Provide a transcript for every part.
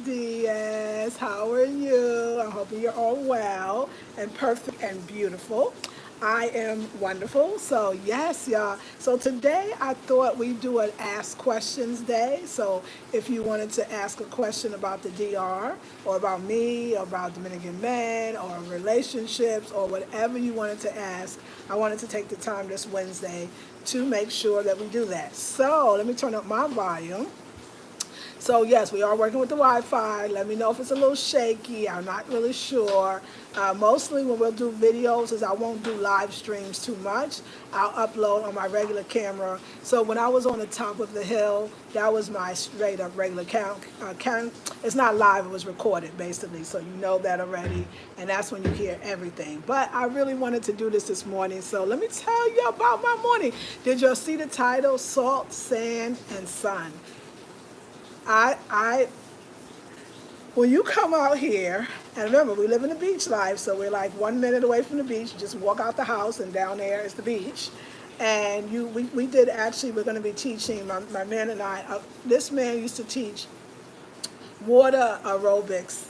Diaz. How are you? I'm hoping you're all well and perfect and beautiful. I am wonderful. So, yes, y'all. So, today I thought we'd do an Ask Questions Day. So, if you wanted to ask a question about the DR or about me or about Dominican men or relationships or whatever you wanted to ask, I wanted to take the time this Wednesday to make sure that we do that. So, let me turn up my volume. So yes, we are working with the Wi-Fi. Let me know if it's a little shaky. I'm not really sure. Mostly when we'll do videos is I won't do live streams too much. I'll upload on my regular camera. So when I was on the top of the hill, that was my straight up regular count. It's not live, it was recorded basically. So you know that already. And that's when you hear everything. But I really wanted to do this morning. So let me tell you about my morning. Did y'all see the title? Salt, Sand, and Sun. I when you come out here, and remember we live in the beach life, so we're like 1 minute away from the beach. You just walk out the house and down there is the beach. And we did actually, we're going to be teaching, my man and I, this man used to teach water aerobics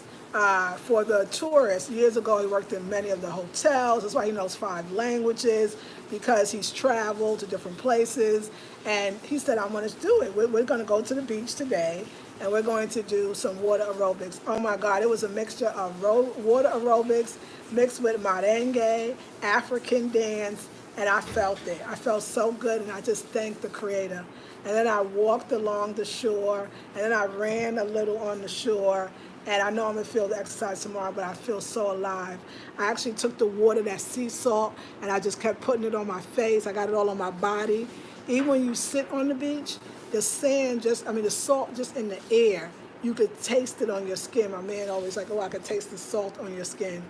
for the tourists. Years ago, he worked in many of the hotels. That's why he knows 5 languages, because he's traveled to different places. And he said, I'm going to do it. We're going to go to the beach today, and we're going to do some water aerobics. Oh my God, it was a mixture of water aerobics mixed with merengue, African dance, and I felt it. I felt so good, and I just thanked the Creator. And then I walked along the shore, and then I ran a little on the shore, and I know I'm gonna feel the exercise tomorrow, but I feel so alive. I actually took the water, that sea salt, and I just kept putting it on my face. I got it all on my body. Even when you sit on the beach, the sand the salt just in the air, you could taste it on your skin. My man always like, oh, I could taste the salt on your skin.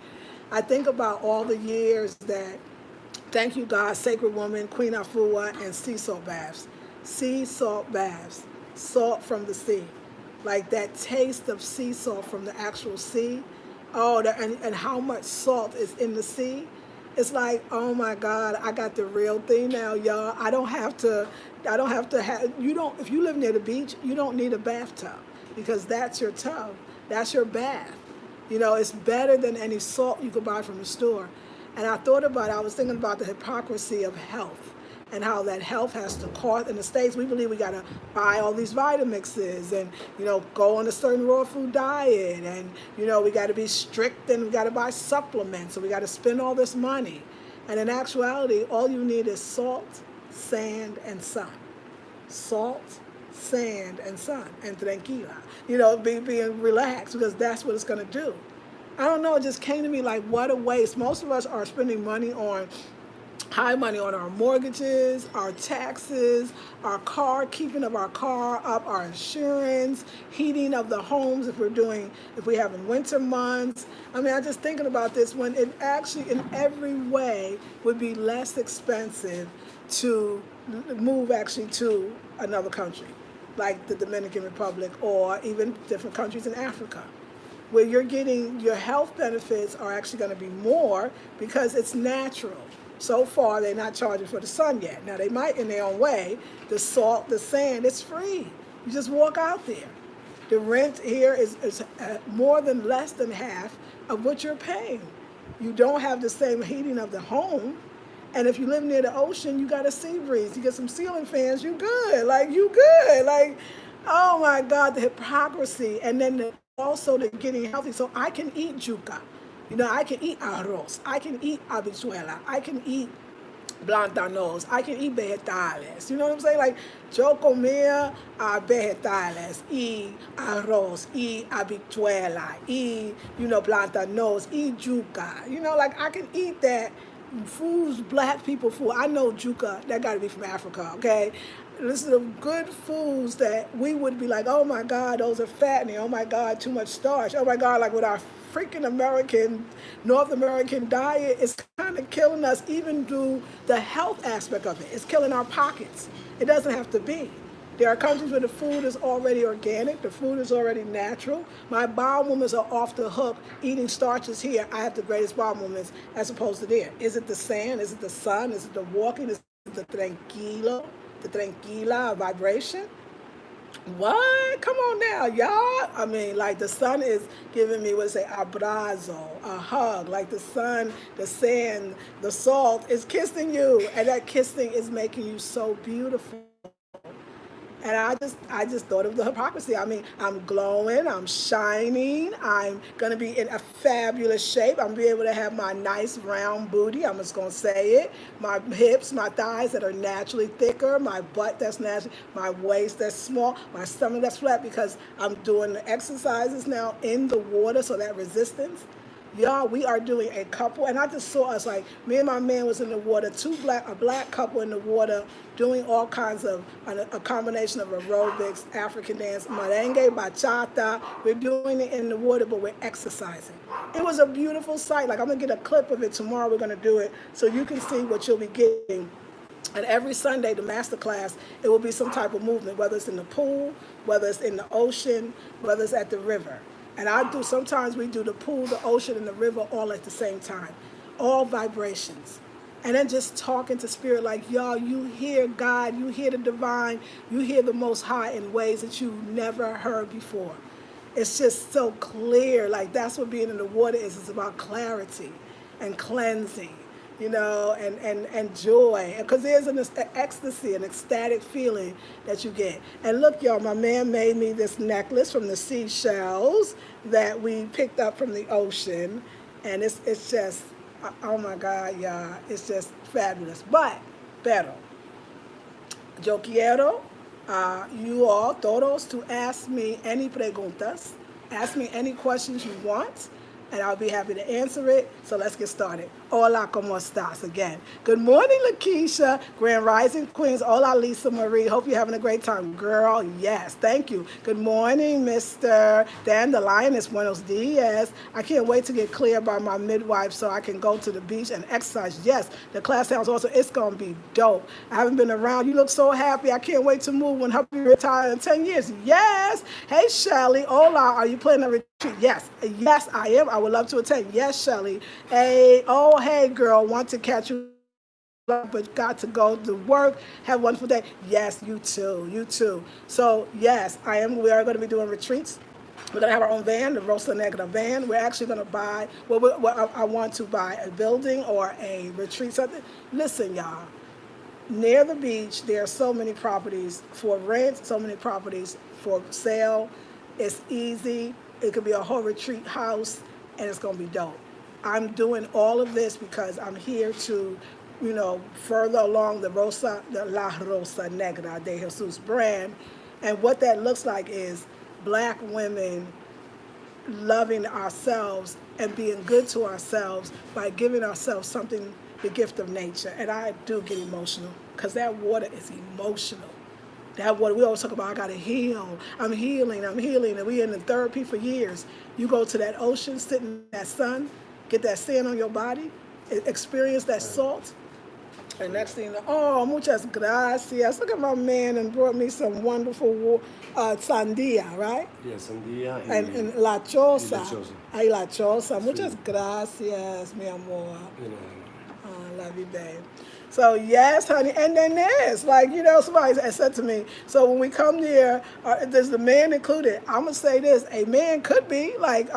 I think about all the years that, thank you God, Sacred Woman, Queen Afua, and sea salt baths. Sea salt baths, salt from the sea. Like that taste of sea salt from the actual sea. Oh, and how much salt is in the sea. It's like, oh my God, I got the real thing now, y'all. If you live near the beach, you don't need a bathtub, because that's your tub. That's your bath. It's better than any salt you could buy from the store. And I was thinking about the hypocrisy of health and how that health has to cost. In the States, we believe we got to buy all these Vitamixes and, go on a certain raw food diet. And, we got to be strict, and we got to buy supplements. So we got to spend all this money. And in actuality, all you need is salt, sand, and sun. Salt, sand, and sun, and tranquila. Being relaxed, because that's what it's going to do. I don't know, it just came to me like, what a waste. Most of us are spending high money on our mortgages, our taxes, our car, keeping of our car up, our insurance, heating of the homes if we have in winter months. I mean, I'm just thinking about this, when it actually in every way would be less expensive to move actually to another country, like the Dominican Republic or even different countries in Africa, where you're getting your health benefits are actually going to be more because it's natural. So far, they're not charging for the sun yet. Now, they might in their own way. The salt, the sand, it's free. You just walk out there. The rent here is less than half of what you're paying. You don't have the same heating of the home. And if you live near the ocean, you got a sea breeze. You get some ceiling fans, you good. Oh my God, the hypocrisy. And then also the getting healthy. So I can eat yuca. I can eat arroz. I can eat habichuela. I can eat plantanos. I can eat vegetales. You know what I'm saying? Like, yo comía vegetales, y arroz, y habichuela, y, plantanos, y yuca. Like, I can eat that. Foods, black people food. I know yuca, that got to be from Africa, okay? This is the good foods that we would be like, oh my God, those are fattening. Oh my God, too much starch. Oh my God, like with our freaking North American diet, it's kind of killing us, even through the health aspect of it. It's killing our pockets. It doesn't have to be. There are countries where the food is already organic, the food is already natural. My bowel movements are off the hook eating starches here. I have the greatest bowel movements as opposed to there. Is it the sand? Is it the sun? Is it the walking? Is it the tranquila vibration? What? Come on now, y'all. I mean, like the sun is giving me what say abrazo, a hug. Like the sun, the sand, the salt is kissing you, and that kissing is making you so beautiful. And I just thought of the hypocrisy. I mean, I'm glowing, I'm shining, I'm gonna be in a fabulous shape. I'm gonna be able to have my nice round booty. I'm just gonna say it. My hips, my thighs that are naturally thicker, my butt that's natural, my waist that's small, my stomach that's flat because I'm doing the exercises now in the water, so that resistance. Y'all, we are doing a couple, and I just saw us like me and my man was in the water, a black couple in the water, doing all kinds of a combination of aerobics, African dance, merengue, bachata. We're doing it in the water, but we're exercising. It was a beautiful sight. Like I'm gonna get a clip of it tomorrow. We're gonna do it so you can see what you'll be getting. And every Sunday, the master class, it will be some type of movement, whether it's in the pool, whether it's in the ocean, whether it's at the river. And sometimes we do the pool, the ocean, and the river all at the same time. All vibrations. And then just talking to spirit like, y'all, you hear God, you hear the divine, you hear the Most High in ways that you've never heard before. It's just so clear. Like that's what being in the water is. It's about clarity and cleansing, and joy. Because there's an ecstasy, an ecstatic feeling that you get. And look, y'all, my man made me this necklace from the seashells that we picked up from the ocean. And it's just, oh my God, y'all, it's just fabulous. But, pero, yo quiero you all, todos, to ask me any preguntas. Ask me any questions you want, and I'll be happy to answer it. So let's get started. Hola, ¿cómo estás? Again. Good morning, Lakeisha. Grand Rising Queens. Hola, Lisa Marie. Hope you're having a great time. Girl, yes. Thank you. Good morning, Mr. Dandelion. It's Buenos Dias. I can't wait to get clear by my midwife so I can go to the beach and exercise. Yes, the class sounds awesome. It's going to be dope. I haven't been around. You look so happy. I can't wait to move when hubby retires in 10 years. Yes. Hey, Shelly. Hola. Are you planning a retreat? Yes. Yes, I am. I would love to attend. Yes, Shelly. Hey, girl, want to catch you, but got to go to work. Have a wonderful day. Yes, you too. You too. So, yes, we are going to be doing retreats. We're going to have our own van, the Rosa Negra van. We're actually going to buy, I want to buy a building or a retreat, something. Listen, y'all, near the beach, there are so many properties for rent, so many properties for sale. It's easy. It could be a whole retreat house, and it's going to be dope. I'm doing all of this because I'm here to, further along the La Rosa Negra de Jesus brand. And what that looks like is black women loving ourselves and being good to ourselves by giving ourselves something, the gift of nature. And I do get emotional because that water is emotional. That water, we always talk about, I got to heal. I'm healing. And we in the therapy for years. You go to that ocean, sit in that sun, get that sand on your body, experience that salt, and next thing you know, oh, muchas gracias. Look at my man and brought me some wonderful sandia, right? Yeah, sandia and la choza. lechosa. Ay, la choza. Muchas gracias, mi amor. Love you, babe. So yes, honey, and then there's somebody said to me, so when we come there, there's the man included. I'm gonna say this: a man could be like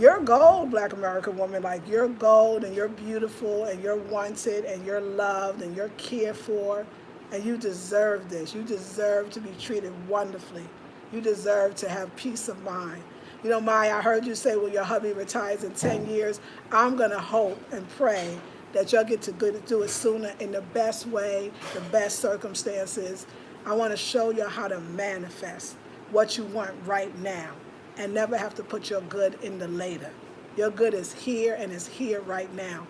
you're gold, Black American woman. Like you're gold, and you're beautiful, and you're wanted, and you're loved, and you're cared for, and you deserve this. You deserve to be treated wonderfully. You deserve to have peace of mind. Maya, I heard you say, well, your hubby retires in 10 years. I'm going to hope and pray that you'll get to do it sooner in the best way, the best circumstances. I want to show you how to manifest what you want right now and never have to put your good in the later. Your good is here and is here right now.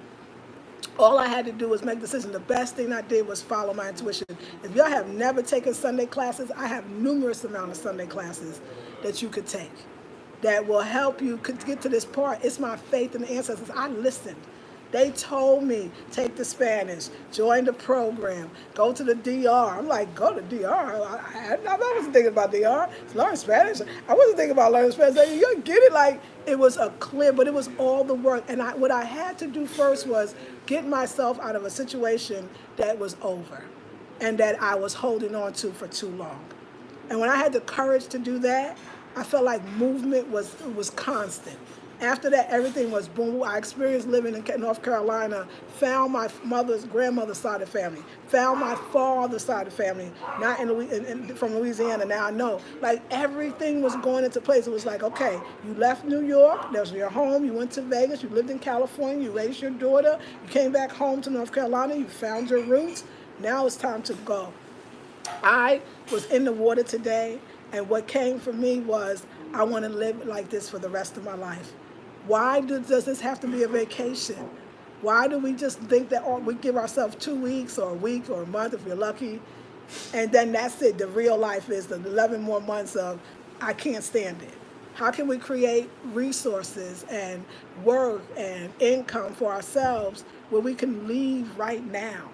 All I had to do was make a decision. The best thing I did was follow my intuition. If y'all have never taken Sunday classes, I have numerous amount of Sunday classes that you could take that will help you get to this part. It's my faith in the ancestors. I listened. They told me, take the Spanish, join the program, go to the DR. I'm like, go to DR? I wasn't thinking about DR. Learn Spanish. I wasn't thinking about learning Spanish. You get it? Like, it was but it was all the work. And what I had to do first was get myself out of a situation that was over. and that I was holding on to for too long. And when I had the courage to do that, I felt like movement was constant. After that, everything was boom. I experienced living in North Carolina, found my grandmother's side of the family, found my father's side of the family, not from Louisiana. Now I know, like everything was going into place. It was like, okay, you left New York, that was your home, you went to Vegas, you lived in California, you raised your daughter, you came back home to North Carolina, you found your roots. Now it's time to go. I was in the water today, and what came for me was, I want to live like this for the rest of my life. Why does this have to be a vacation? Why do we just think that we give ourselves 2 weeks or a week or a month if we're lucky, and then that's it? The real life is the 11 more months of, I can't stand it. How can we create resources and work and income for ourselves where we can leave right now?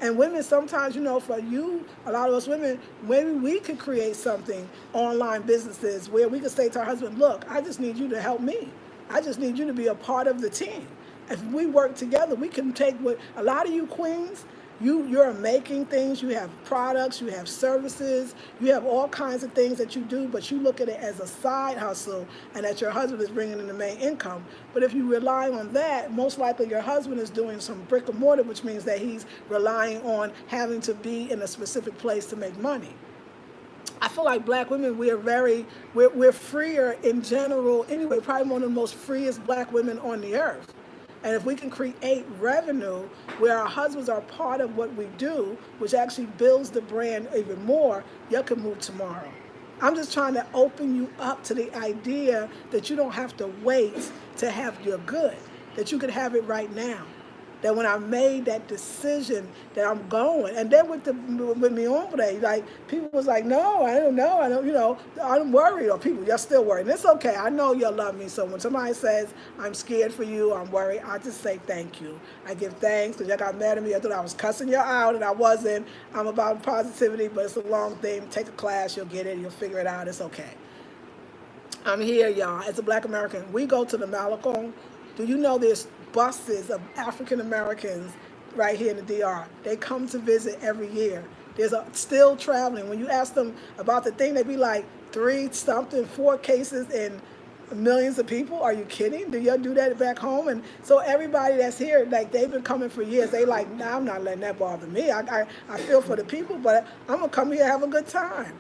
And women, sometimes, for you, a lot of us women, maybe we could create something, online businesses, where we could say to our husband, look, I just need you to help me. I just need you to be a part of the team. If we work together, we can take what a lot of you queens, you're making things, you have products, you have services, you have all kinds of things that you do, but you look at it as a side hustle and that your husband is bringing in the main income. But if you rely on that, most likely your husband is doing some brick and mortar, which means that he's relying on having to be in a specific place to make money. I feel like black women, we're freer in general anyway, probably one of the most freest black women on the earth. And if we can create revenue where our husbands are part of what we do, which actually builds the brand even more, you can move tomorrow. I'm just trying to open you up to the idea that you don't have to wait to have your good, that you can have it right now. That when I made that decision that I'm going, and then with me on today, like people was like, no, I don't know, I'm worried, or people, you're still worried. And it's okay, I know you'll love me. So when somebody says, I'm scared for you, I'm worried, I just say thank you. I give thanks, because y'all got mad at me. I thought I was cussing you out, and I wasn't. I'm about positivity, but it's a long thing. Take a class, you'll get it, you'll figure it out, it's okay. I'm here, y'all, as a black American. We go to the Malecon. Do you know there's buses of African Americans right here in the DR? They come to visit every year. There's still traveling. When you ask them about the thing, they be like 4 cases and millions of people. Are you kidding? Do y'all do that back home? And so everybody that's here, like they've been coming for years. They like, nah, I'm not letting that bother me. I feel for the people, but I'm gonna come here and have a good time.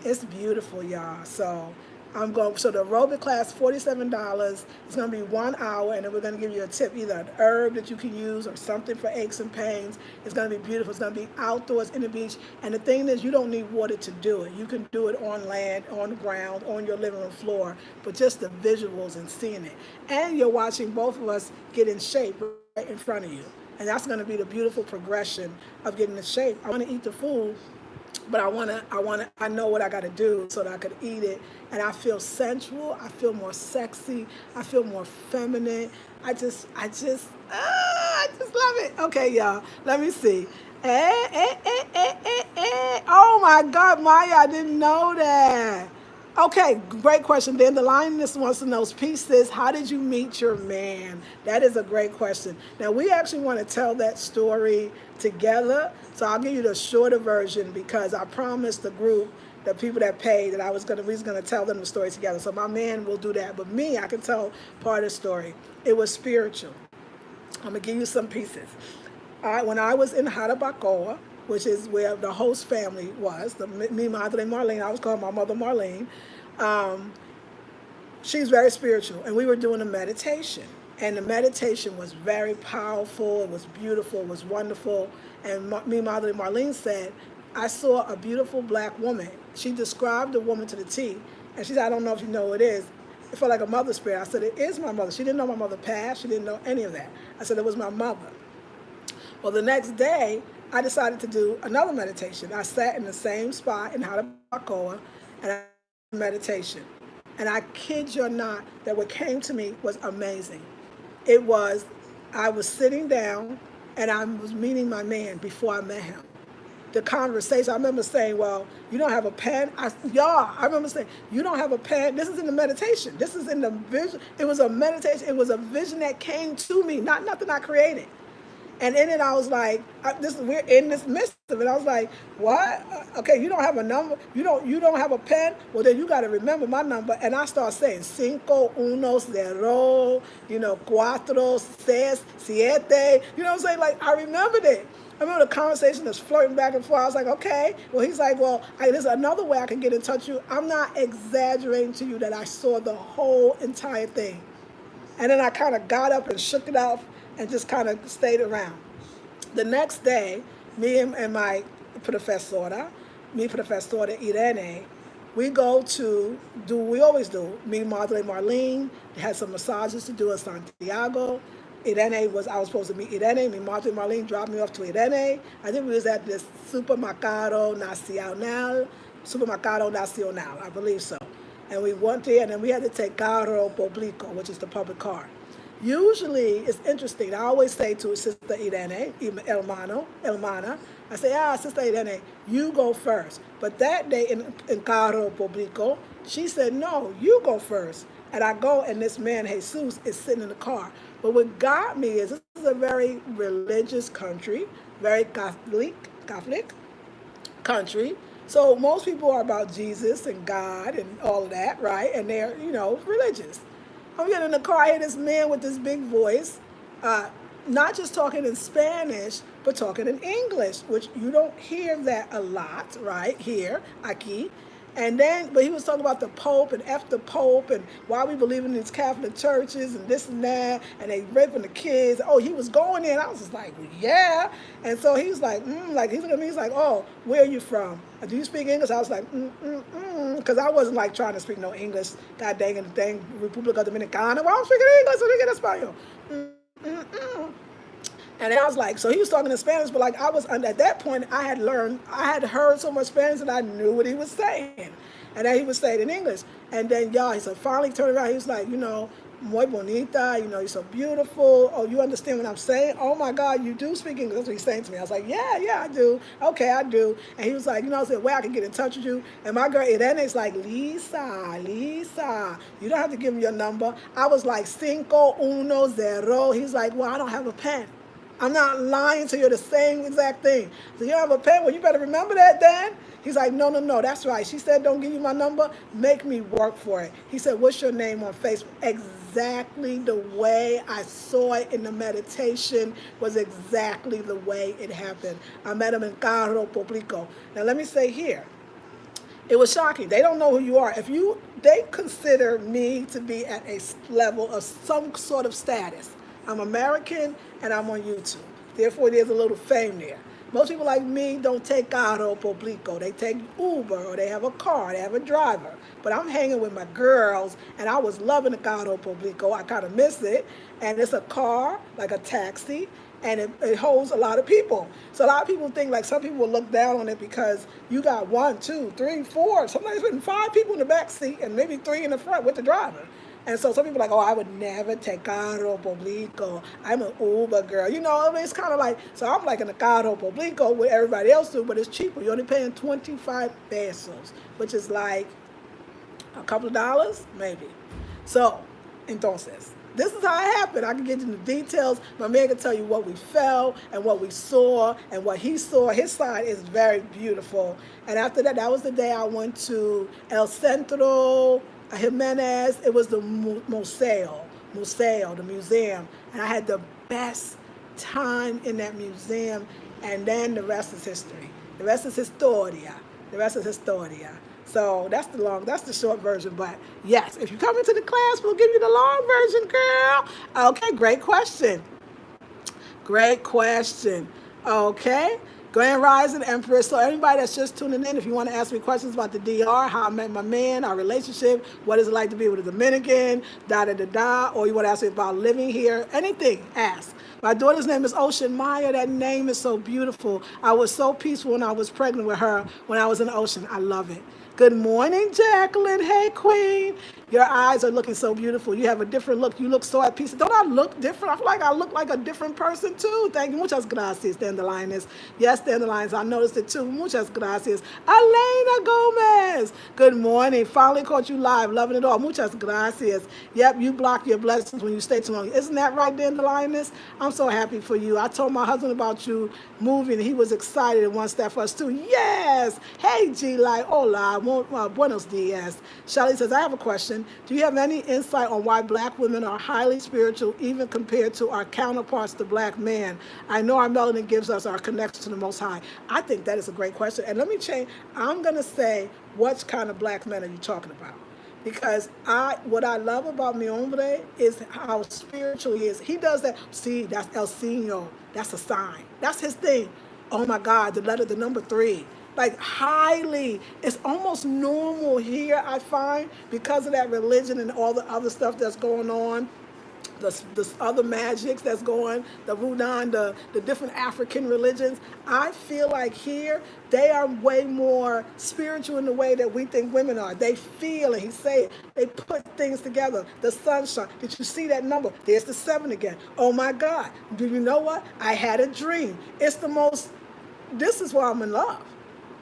It's beautiful, y'all. So the aerobic class, $47. It's going to be 1 hour, and then we're going to give you a tip, either an herb that you can use or something for aches and pains. It's going to be beautiful. It's going to be outdoors in the beach. And the thing is, you don't need water to do it. You can do it on land, on the ground, on your living room floor, but just the visuals and seeing it. And you're watching both of us get in shape right in front of you. And that's going to be the beautiful progression of getting in shape. I want to eat the food, but I know what I got to do so that I could eat it. And I feel sensual. I feel more sexy. I feel more feminine. I just love it. Okay, y'all. Let me see. Oh my God, Maya, I didn't know that. Okay, great question. Then the lioness wants to know, pieces, how did you meet your man? That is a great question. Now, we actually want to tell that story together. So I'll give you the shorter version, because I promised the group, the people that paid, that we was going to tell them the story together. So my man will do that. But me, I can tell part of the story. It was spiritual. I'm going to give you some pieces. When I was in Jarabacoa, which is where the host family was, mi madre Marlene, I was calling my mother Marlene. She's very spiritual, and we were doing a meditation. And the meditation was very powerful, it was beautiful, it was wonderful. And mi madre Marlene said, I saw a beautiful black woman. She described the woman to the T, and she said, I don't know if you know who it is. It felt like a mother spirit. I said, it is my mother. She didn't know my mother passed, she didn't know any of that. I said, it was my mother. Well, the next day, I decided to do another meditation. I sat in the same spot in Jarabacoa, and I did meditation. And I kid you not, that what came to me was amazing. I was sitting down, and I was meeting my man before I met him. The conversation, I remember saying, well, you don't have a pen? I remember saying, you don't have a pen? This is in the meditation. This is in the vision. It was a meditation. It was a vision that came to me, not nothing I created. And in it, I was like, we're in this midst of it. I was like, what? Okay, you don't have a number. You don't have a pen. Well, then you got to remember my number. And I start saying cinco, uno, cero, cuatro, seis, siete. You know what I'm saying? Like I remembered it. I remember the conversation that's flirting back and forth. I was like, okay. Well, he's like, well, there's another way I can get in touch with you. I'm not exaggerating to you that I saw the whole entire thing. And then I kind of got up and shook it off and just kind of stayed around. The next day, me and my professora Irene, we go to do what we always do. Me, Madre Marlene, had some massages to do in Santiago. I was supposed to meet Irene. Me, Madre Marlene dropped me off to Irene. I think we was at this Supermercado Nacional, I believe so. And we went there, and then we had to take carro público, which is the public car. Usually, it's interesting. I always say to Sister Irene, hermana, I say, Sister Irene, you go first. But that day in carro público, she said, no, you go first. And I go, and this man, Jesus, is sitting in the car. But what got me is this is a very religious country, very Catholic country. So most people are about Jesus and God and all of that, right? And they're, religious. I'm getting in the car, I hear this man with this big voice, not just talking in Spanish, but talking in English, which you don't hear that a lot, right, here, aquí. And then, but he was talking about the Pope and F the Pope and why we believe in these Catholic churches and this and that, and they raping the kids. Oh, he was going in. I was just like, well, yeah. And so he was like, he's looking at me, he's like, oh, where are you from? Do you speak English? I was like, because I wasn't like trying to speak no English. God dang it, República Dominicana. Well, I'm speaking English, so they get Espanol. And I was like, so he was talking in Spanish, but like at that point, I had heard so much Spanish that I knew what he was saying. And then he was saying in English. And then, he said, finally turned around, he was like, muy bonita, you're so beautiful. Oh, you understand what I'm saying? Oh my God, you do speak English. That's what he's saying to me. I was like, yeah, I do. Okay, I do. And he was like, I said, well, I can get in touch with you. And my girl, Irene's like, Lisa, you don't have to give me your number. I was like, 510. He's like, well, I don't have a pen. I'm not lying to you, the same exact thing. So you don't have a pen? Well, you better remember that then. He's like, no, that's right. She said, don't give you my number. Make me work for it. He said, what's your name on Facebook? Exactly the way I saw it in the meditation was exactly the way it happened. I met him in carro público. Now, let me say here, it was shocking. They don't know who you are. They consider me to be at a level of some sort of status. I'm American and I'm on YouTube. Therefore, there's a little fame there. Most people like me don't take carro público. They take Uber or they have a car, they have a driver. But I'm hanging with my girls and I was loving the carro público. I kind of miss it. And it's a car, like a taxi, and it holds a lot of people. So a lot of people think like some people will look down on it because you got 1, 2, 3, 4, sometimes even 5 people in the back seat and maybe 3 in the front with the driver. And so some people are like, oh, I would never take carro público. I'm an Uber girl. It's kind of like, so I'm like in a carro público with everybody else do, but it's cheaper. You're only paying 25 pesos, which is like a couple of dollars, maybe. So, entonces, this is how it happened. I can get into the details. My man can tell you what we felt and what we saw and what he saw. His side is very beautiful. And after that, that was the day I went to El Centro Jimenez. It was the museo, the museum. And I had the best time in that museum. And then the rest is history. The rest is historia. So that's the short version. But yes, if you come into the class, we'll give you the long version, girl. Okay, great question. Okay. Grand Rising Empress. So everybody that's just tuning in, if you want to ask me questions about the DR, how I met my man, our relationship, what is it like to be with a Dominican, or you want to ask me about living here, anything, ask. My daughter's name is Ocean Maya. That name is so beautiful. I was so peaceful when I was pregnant with her when I was in the ocean. I love it. Good morning, Jacqueline. Hey, Queen. Your eyes are looking so beautiful. You have a different look. You look so at peace. Don't I look different? I feel like I look like a different person too. Thank you. Muchas gracias, Dandelioness. Yes, Dandelioness. I noticed it too. Muchas gracias. Elena Gomez. Good morning. Finally caught you live. Loving it all. Muchas gracias. Yep, you block your blessings when you stay too long. Isn't that right, Dandelioness? I'm so happy for you. I told my husband about you moving. He was excited and wants that for us too. Yes. Hey, G-Light. Hola. Buenos dias. Shelly says, I have a question. Do you have any insight on why black women are highly spiritual, even compared to our counterparts, the black man? I know our melanin gives us our connection to the Most High. I think that is a great question. And let me change. I'm going to say, what kind of black men are you talking about? Because what I love about mi hombre is how spiritual he is. He does that. See, that's El Signo. That's a sign. That's his thing. Oh my God, the number 3. Like highly, it's almost normal here, I find, because of that religion and all the other stuff that's going on, the other magics that's going, the Wudan, the different African religions. I feel like here, they are way more spiritual in the way that we think women are. They feel, and he say it, they put things together. The sunshine, did you see that number? There's the 7 again. Oh my God, do you know what? I had a dream. It's the most, this is why I'm in love.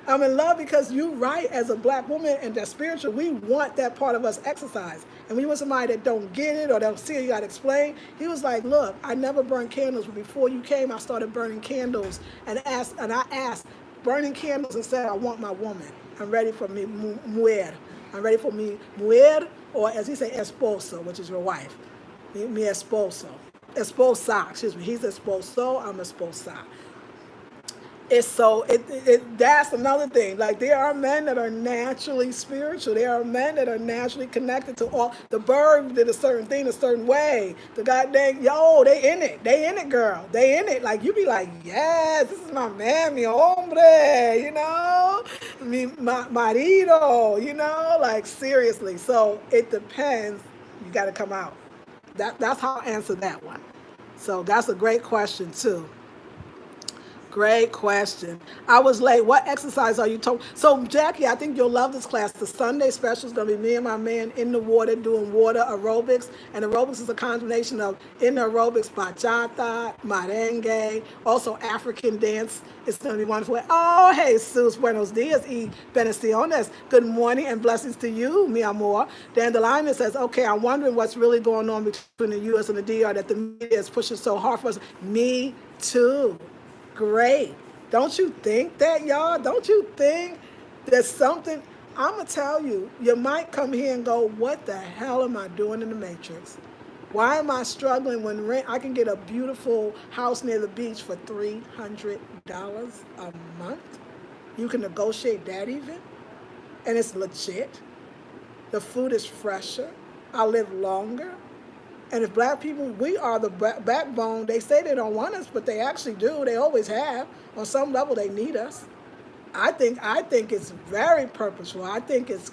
I'm in love because you're right, as a black woman and that spiritual, we want that part of us exercise. And when you want somebody that don't get it or don't see it, you got to explain. He was like, look, I never burned candles, but before you came, I started burning candles and I asked, burning candles and said, I want my woman. I'm ready for me mujer. I'm ready for me mujer, or as he say, esposo, which is your wife. Mi esposo. Esposa, excuse me. He's esposo, I'm esposa. It's so, that's another thing. Like, there are men that are naturally spiritual. There are men that are naturally connected to all. The bird did a certain thing a certain way. The goddamn, they in it. They in it, girl. They in it. Like, you be like, yes, this is my man, mi hombre, you know? Mi marido, you know? Like, seriously. So, it depends. You got to come out. That's how I answer that one. So, that's a great question, too. Great question. I was late. What exercise are you talking? So, Jackie, I think you'll love this class. The Sunday special is going to be me and my man in the water doing water aerobics. And aerobics is a combination of in aerobics, bachata, merengue, also African dance. It's going to be wonderful. Oh, hey, Jesus, buenos dias y bendiciones. Good morning and blessings to you, mi amor. Dandelion says, okay, I'm wondering what's really going on between the U.S. and the D.R. that the media is pushing so hard for us. Me too. Great. Don't you think that, y'all? Don't you think there's something? I'm going to tell you, you might come here and go, what the hell am I doing in the Matrix? Why am I struggling when I can get a beautiful house near the beach for $300 a month? You can negotiate that even? And it's legit. The food is fresher. I live longer. And if black people, we are the backbone. They say they don't want us, but they actually do. They always have. On some level, they need us. I think it's very purposeful. I think it's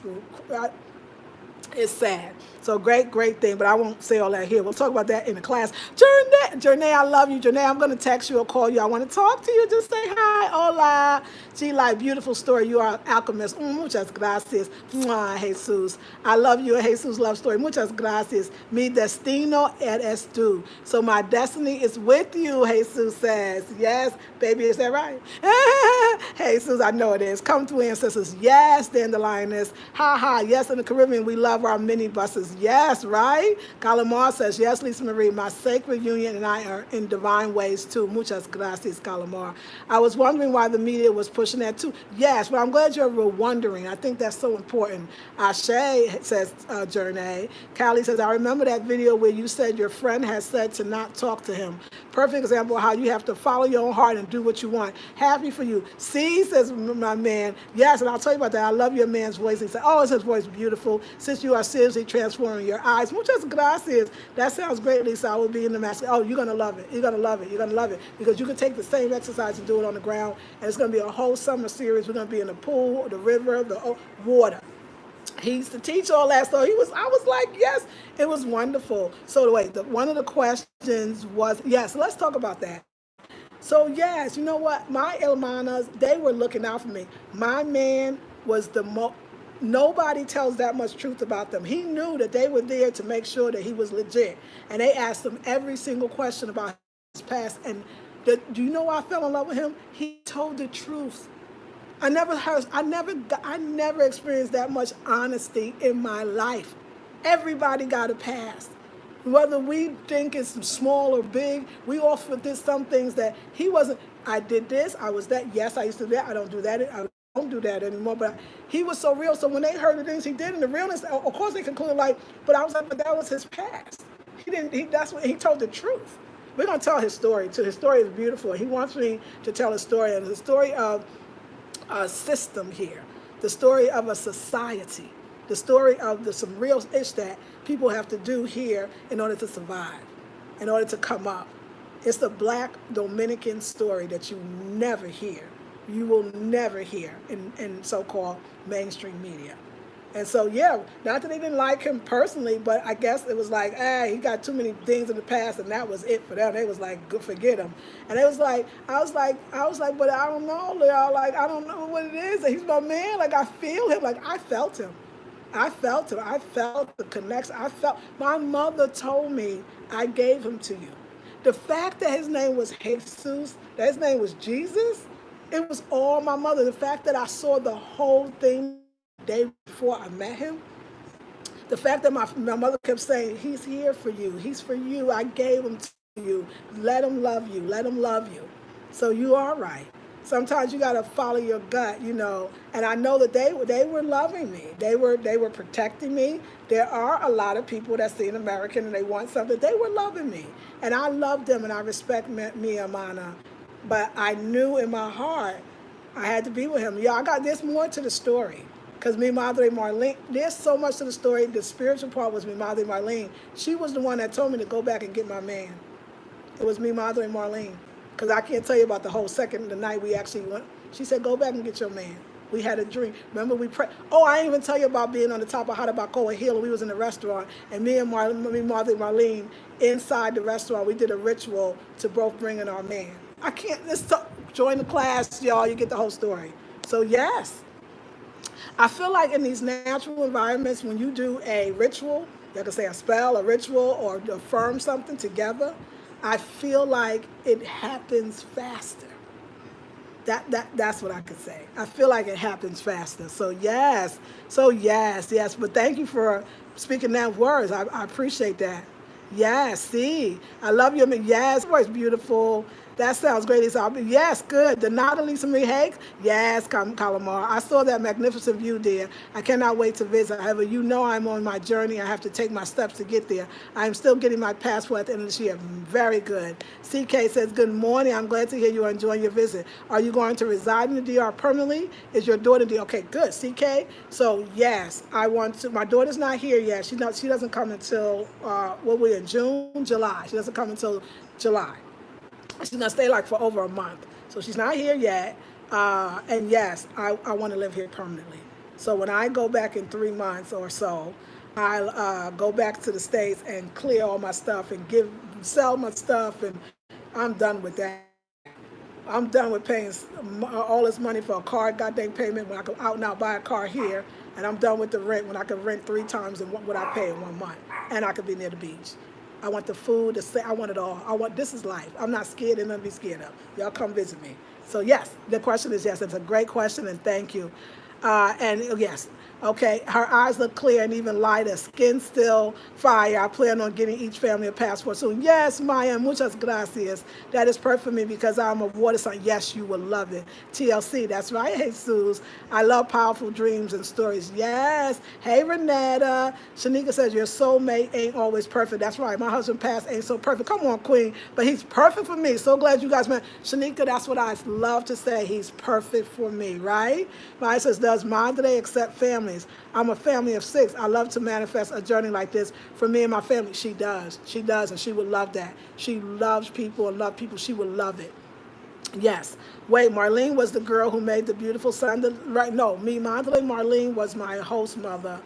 sad. So great thing, but I won't say all that here. We'll talk about that in the class. Jernay, I love you. Jernay, I'm going to text you or call you. I want to talk to you. Just say hi. Hola. G-Light, beautiful story. You are an alchemist. Muchas gracias. Mwah, Jesus. I love you, Jesus love story. Muchas gracias. Mi destino eres tú. So my destiny is with you, Jesus says. Yes, baby, is that right? Jesus, I know it is. Come to ancestors. Yes, Dandelioness. Ha ha. Yes, in the Caribbean, we love our minibuses. Yes, right? Calamar says, yes, Lisa Marie, my sacred union and I are in divine ways too. Muchas gracias, Calamar. I was wondering why the media was pushing that too. Yes, but I'm glad you're wondering. I think that's so important. Ashe says, Jernay. Callie says, I remember that video where you said your friend has said to not talk to him. Perfect example of how you have to follow your own heart and do what you want. Happy for you. See, says my man. Yes, and I'll tell you about that. I love your man's voice. He said, oh, is his voice beautiful? Since you are seriously transforming your eyes. Muchas gracias. That sounds great, Lisa. I will be in the master. Oh, you're going to love it. You're going to love it. You're going to love it. Because you can take the same exercise and do it on the ground. And it's going to be a whole summer series. We're going to be in the pool, the river, the water. He used to teach all that. So I was like, yes, it was wonderful. So wait, one of the questions was, yes, let's talk about that. So yes, you know what? My hermanas, they were looking out for me. My man was Nobody tells that much truth about them. He knew that they were there to make sure that he was legit. And they asked him every single question about his past. And do you know why I fell in love with him? He told the truth. I never experienced that much honesty in my life. Everybody got a past. Whether we think it's small or big, we often did some things that he wasn't. I did this, I was that. Yes, I used to do that. I don't do that. I don't do that anymore. But he was so real. So when they heard the things he did and the realness, of course they concluded like, but I was like, but that was his past. That's what he told the truth. We're gonna tell his story too. His story is beautiful. He wants me to tell a story, and the story of a system here, the story of a society, the story of some real ish that people have to do here in order to survive, in order to come up. It's the Black Dominican story that you never hear. You will never hear in so-called mainstream media. And so, yeah, not that they didn't like him personally, but I guess it was like, he got too many things in the past, and that was it for them. They was like, good, forget him. And it was like, I was like, but I don't know, Leo. Like, I don't know what it is. He's my man. Like, I feel him. Like, I felt him. I felt him. I felt the connection. My mother told me I gave him to you. The fact that his name was Jesus, that his name was Jesus, it was all my mother. The fact that I saw the whole thing the day before I met him, the fact that my mother kept saying, he's here for you. He's for you. I gave him to you. Let him love you. Let him love you. So you are right. Sometimes you got to follow your gut, you know. And I know that they were loving me. They were protecting me. There are a lot of people that see an American and they want something. They were loving me. And I love them and I respect me, Amana. But I knew in my heart I had to be with him. Yeah, there's more to the story. Because mi madre Marlene, there's so much to the story. The spiritual part was mi madre Marlene. She was the one that told me to go back and get my man. It was mi madre Marlene. Because I can't tell you about the whole the night we actually went. She said, go back and get your man. We had a dream. Remember, we prayed. Oh, I didn't even tell you about being on the top of Harabacoa Hill. And we was in the restaurant. And me and mi madre Marlene, inside the restaurant, we did a ritual to both bring in our man. I can't, join the class, y'all. You get the whole story. So, yes. I feel like in these natural environments, when you do a ritual, like I say a spell, a ritual, or affirm something together, I feel like it happens faster. That's what I could say. I feel like it happens faster. So yes. But thank you for speaking that words. I appreciate that. Yes, see. I love you. Yes, voice beautiful. That sounds great. Yes, good. The Nautilus and me, hey? Yes, Calamar. I saw that magnificent view there. I cannot wait to visit. However, you know I'm on my journey. I have to take my steps to get there. I'm still getting my passport at the end of this year. Very good. CK says, good morning. I'm glad to hear you are enjoying your visit. Are you going to reside in the DR permanently? Is your daughter in the DR? Okay, good. CK? So, yes, I want to. My daughter's not here yet. She doesn't come until, what we're in, June, July. She doesn't come until July. She's going to stay like for over a month. So she's not here yet. And yes, I want to live here permanently. So when I go back in 3 months or so, I'll go back to the States and clear all my stuff and sell my stuff. And I'm done with that. I'm done with paying all this money for a car goddamn payment when I go out and out buy a car here. And I'm done with the rent when I can rent 3 times in what I pay in 1 month. And I could be near the beach. I want the food, I want it all. This is life. I'm not scared and nothing to be scared of. Y'all come visit me. So yes, the question is yes. It's a great question and thank you. And yes, okay, her eyes look clear and even lighter, skin still fire. I plan on getting each family a passport soon. Yes, Maya, muchas gracias. That is perfect for me because I'm a water sign. Yes, you will love it. TLC, that's right, Jesus. I love powerful dreams and stories. Yes. Hey, Renetta. Shanika says, your soulmate ain't always perfect. That's right. My husband passed ain't so perfect. Come on, Queen. But he's perfect for me. So glad you guys met. Shanika, that's what I love to say. He's perfect for me, right? Maya says, does Madre accept families? I'm a family of 6. I love to manifest a journey like this for me and my family. She does. She does, and she would love that. She loves people and love people. She would love it. Yes. Wait, Marlene was the girl who made the beautiful sandal. Right? No, mi madre Marlene was my host mother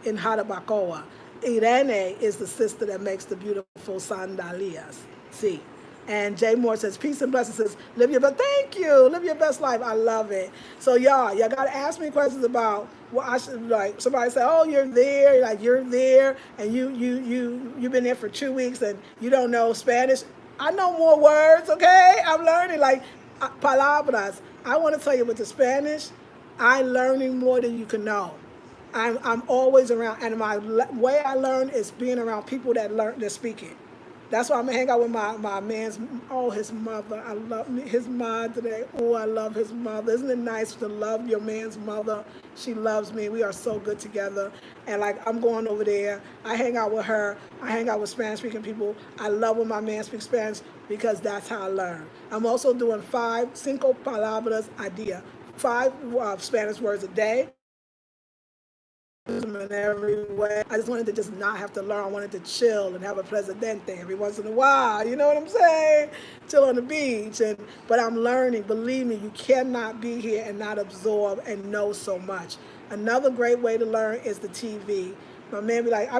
in Jarabacoa. Irene is the sister that makes the beautiful sandalias. See. And Jay Moore says, peace and blessings. Says, live your best. Thank you. Live your best life. I love it. So y'all got to ask me questions about what I should, like, somebody say, oh, you're there. Like, you're there. And you've been there for 2 weeks and you don't know Spanish. I know more words, okay? I'm learning, like, palabras. I want to tell you with the Spanish, I'm learning more than you can know. I'm always around, and my way I learn is being around people that speak it. That's why I'm gonna hang out with my man's, his mother. I love his mom today. Oh, I love his mother. Isn't it nice to love your man's mother? She loves me. We are so good together. And like, I'm going over there. I hang out with her. I hang out with Spanish speaking people. I love when my man speaks Spanish because that's how I learn. I'm also doing 5 palabras a día, 5 Spanish words a day. In every way. I just wanted to just not have to learn. I wanted to chill and have a presidente every once in a while. You know what I'm saying? Chill on the beach. But I'm learning. Believe me, you cannot be here and not absorb and know so much. Another great way to learn is the TV. My man be like,